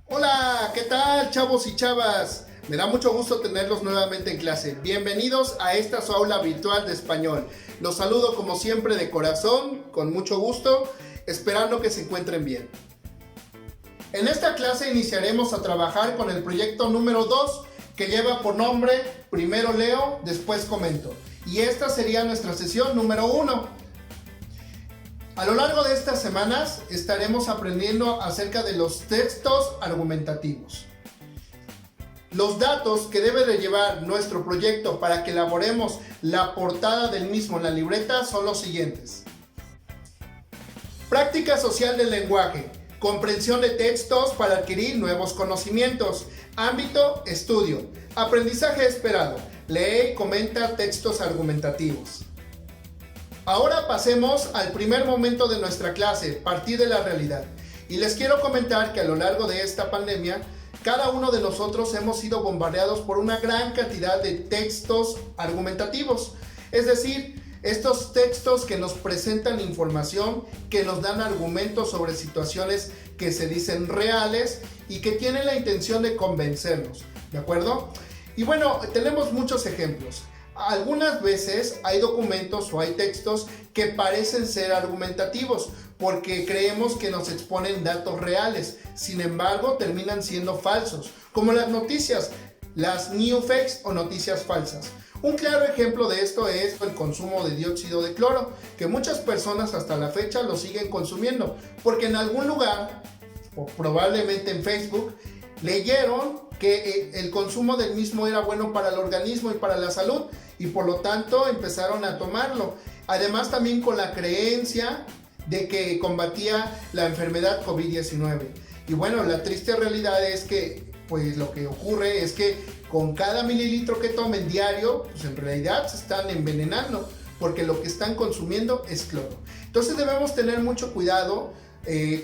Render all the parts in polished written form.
Hola, ¿qué tal, chavos y chavas? Me da mucho gusto tenerlos nuevamente en clase. Bienvenidos a esta su aula virtual de español. Los saludo como siempre de corazón, con mucho gusto, esperando que se encuentren bien. En esta clase iniciaremos a trabajar con el proyecto número 2, que lleva por nombre Primero leo, después comento. Y esta sería nuestra sesión número 1. A lo largo de estas semanas estaremos aprendiendo acerca de los textos argumentativos. Los datos que debe de llevar nuestro proyecto para que elaboremos la portada del mismo en la libreta son los siguientes. Práctica social del lenguaje, comprensión de textos para adquirir nuevos conocimientos, ámbito, estudio, aprendizaje esperado, lee y comenta textos argumentativos. Ahora pasemos al primer momento de nuestra clase, partir de la realidad. Y les quiero comentar que a lo largo de esta pandemia, cada uno de nosotros hemos sido bombardeados por una gran cantidad de textos argumentativos. Es decir, estos textos que nos presentan información, que nos dan argumentos sobre situaciones que se dicen reales y que tienen la intención de convencernos, ¿de acuerdo? Y bueno, tenemos muchos ejemplos. Algunas veces hay documentos o hay textos que parecen ser argumentativos porque creemos que nos exponen datos reales, sin embargo terminan siendo falsos, como las noticias, las new fakes o noticias falsas. Un claro ejemplo de esto es el consumo de dióxido de cloro, que muchas personas hasta la fecha lo siguen consumiendo, porque en algún lugar, o probablemente en Facebook, leyeron que el consumo del mismo era bueno para el organismo y para la salud, y por lo tanto empezaron a tomarlo. Además también con la creencia de que combatía la enfermedad COVID-19. Y bueno, la triste realidad es que pues lo que ocurre es que con cada mililitro que tomen diario, pues en realidad se están envenenando, porque lo que están consumiendo es cloro. Entonces debemos tener mucho cuidado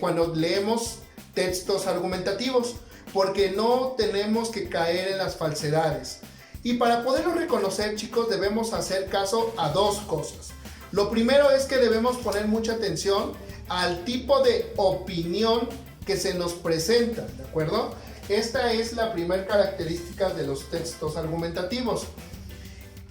cuando leemos textos argumentativos, porque no tenemos que caer en las falsedades. Y para poderlo reconocer, chicos, debemos hacer caso a dos cosas. Lo primero es que debemos poner mucha atención al tipo de opinión que se nos presenta, ¿de acuerdo? Esta es la primera característica de los textos argumentativos.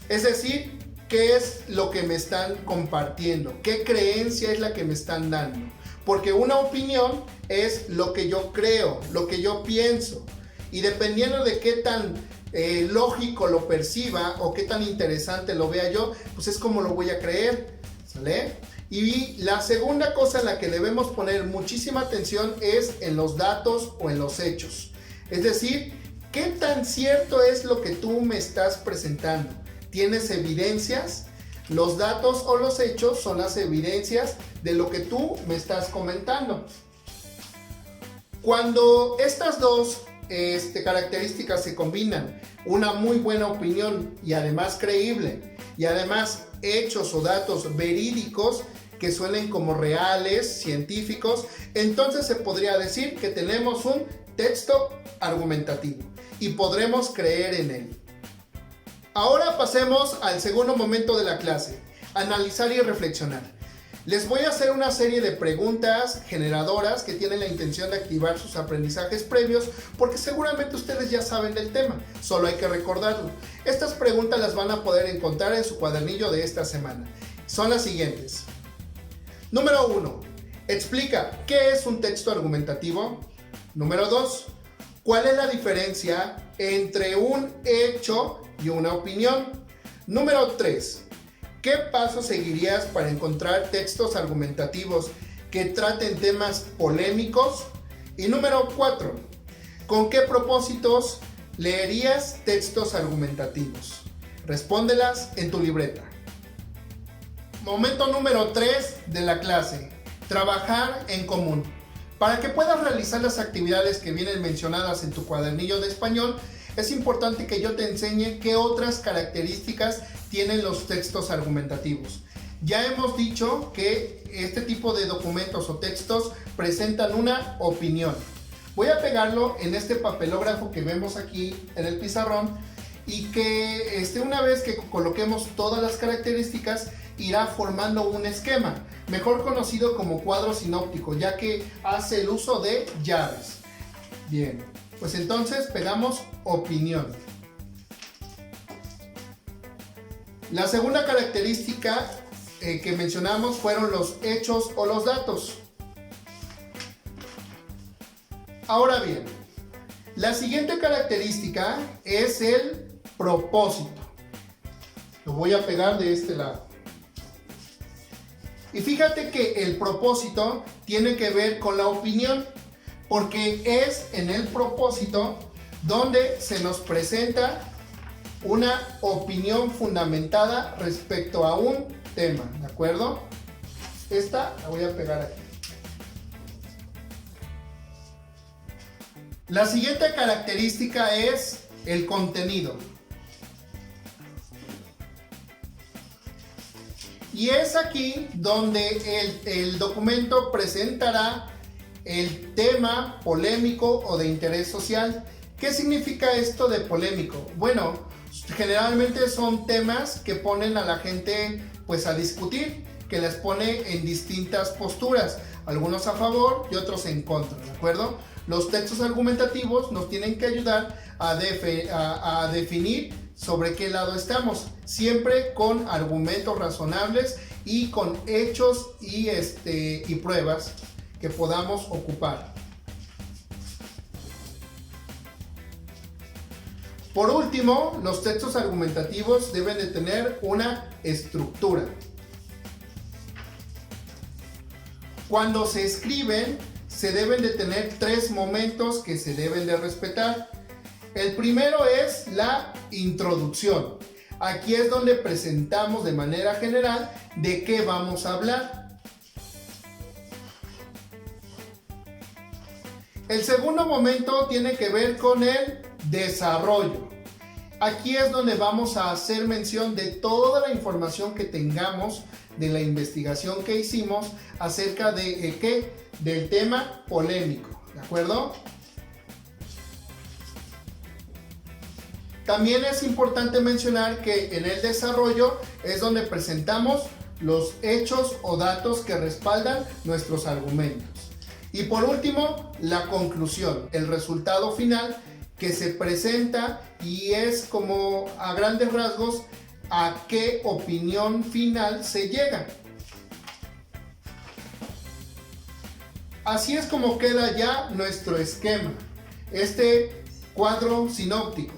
Es decir, ¿qué es lo que me están compartiendo? ¿Qué creencia es la que me están dando? Porque una opinión es lo que yo creo, lo que yo pienso. Y dependiendo de qué tan lógico lo perciba o qué tan interesante lo vea yo, pues es como lo voy a creer, ¿sale? Y la segunda cosa en la que debemos poner muchísima atención es en los datos o en los hechos. Es decir, ¿qué tan cierto es lo que tú me estás presentando? ¿Tienes evidencias? Los datos o los hechos son las evidencias de lo que tú me estás comentando. Cuando estas dos características se combinan, una muy buena opinión y además creíble, y además hechos o datos verídicos que suenen como reales, científicos, entonces se podría decir que tenemos un texto argumentativo y podremos creer en él. Ahora pasemos al segundo momento de la clase, analizar y reflexionar. Les voy a hacer una serie de preguntas generadoras que tienen la intención de activar sus aprendizajes previos, porque seguramente ustedes ya saben del tema, solo hay que recordarlo. Estas preguntas las van a poder encontrar en su cuadernillo de esta semana. Son las siguientes. Número 1. Explica qué es un texto argumentativo. Número 2. ¿Cuál es la diferencia entre un hecho y una opinión? Número 3. ¿Qué pasos seguirías para encontrar textos argumentativos que traten temas polémicos? Y número 4. ¿Con qué propósitos leerías textos argumentativos? Respóndelas en tu libreta. Momento número 3 de la clase. Trabajar en común. Para que puedas realizar las actividades que vienen mencionadas en tu cuadernillo de español, es importante que yo te enseñe qué otras características tienen los textos argumentativos. Ya hemos dicho que este tipo de documentos o textos presentan una opinión. Voy a pegarlo en este papelógrafo que vemos aquí en el pizarrón y que una vez que coloquemos todas las características irá formando un esquema, mejor conocido como cuadro sinóptico, ya que hace el uso de llaves. Bien, pues entonces pegamos opinión. La segunda característica que mencionamos fueron los hechos o los datos. Ahora bien, la siguiente característica es el propósito. Lo voy a pegar de este lado. Y fíjate que el propósito tiene que ver con la opinión, porque es en el propósito donde se nos presenta una opinión fundamentada respecto a un tema, ¿de acuerdo? Esta la voy a pegar aquí. La siguiente característica es el contenido. Y es aquí donde el documento presentará el tema polémico o de interés social. ¿Qué significa esto de polémico? Bueno, generalmente son temas que ponen a la gente pues a discutir, que les pone en distintas posturas, algunos a favor y otros en contra, ¿de acuerdo? Los textos argumentativos nos tienen que ayudar a definir sobre qué lado estamos, siempre con argumentos razonables y con hechos y pruebas que podamos ocupar. Por último, los textos argumentativos deben de tener una estructura. Cuando se escriben, se deben de tener 3 momentos que se deben de respetar. El primero es la introducción. Aquí es donde presentamos de manera general de qué vamos a hablar. El segundo momento tiene que ver con el desarrollo. Aquí es donde vamos a hacer mención de toda la información que tengamos de la investigación que hicimos acerca de del tema polémico, ¿de acuerdo? También es importante mencionar que en el desarrollo es donde presentamos los hechos o datos que respaldan nuestros argumentos. Y por último, la conclusión, el resultado final que se presenta y es como a grandes rasgos a qué opinión final se llega. Así es como queda ya nuestro esquema, este cuadro sinóptico,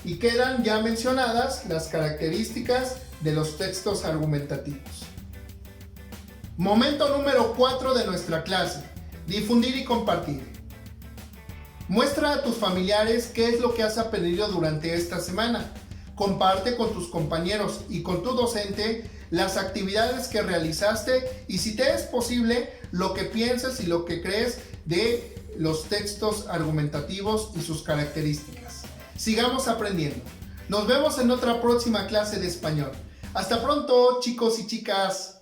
y quedan ya mencionadas las características de los textos argumentativos. Momento número 4 de nuestra clase: difundir y compartir. Muestra a tus familiares qué es lo que has aprendido durante esta semana. Comparte con tus compañeros y con tu docente las actividades que realizaste y, si te es posible, lo que piensas y lo que crees de los textos argumentativos y sus características. Sigamos aprendiendo. Nos vemos en otra próxima clase de español. Hasta pronto, chicos y chicas.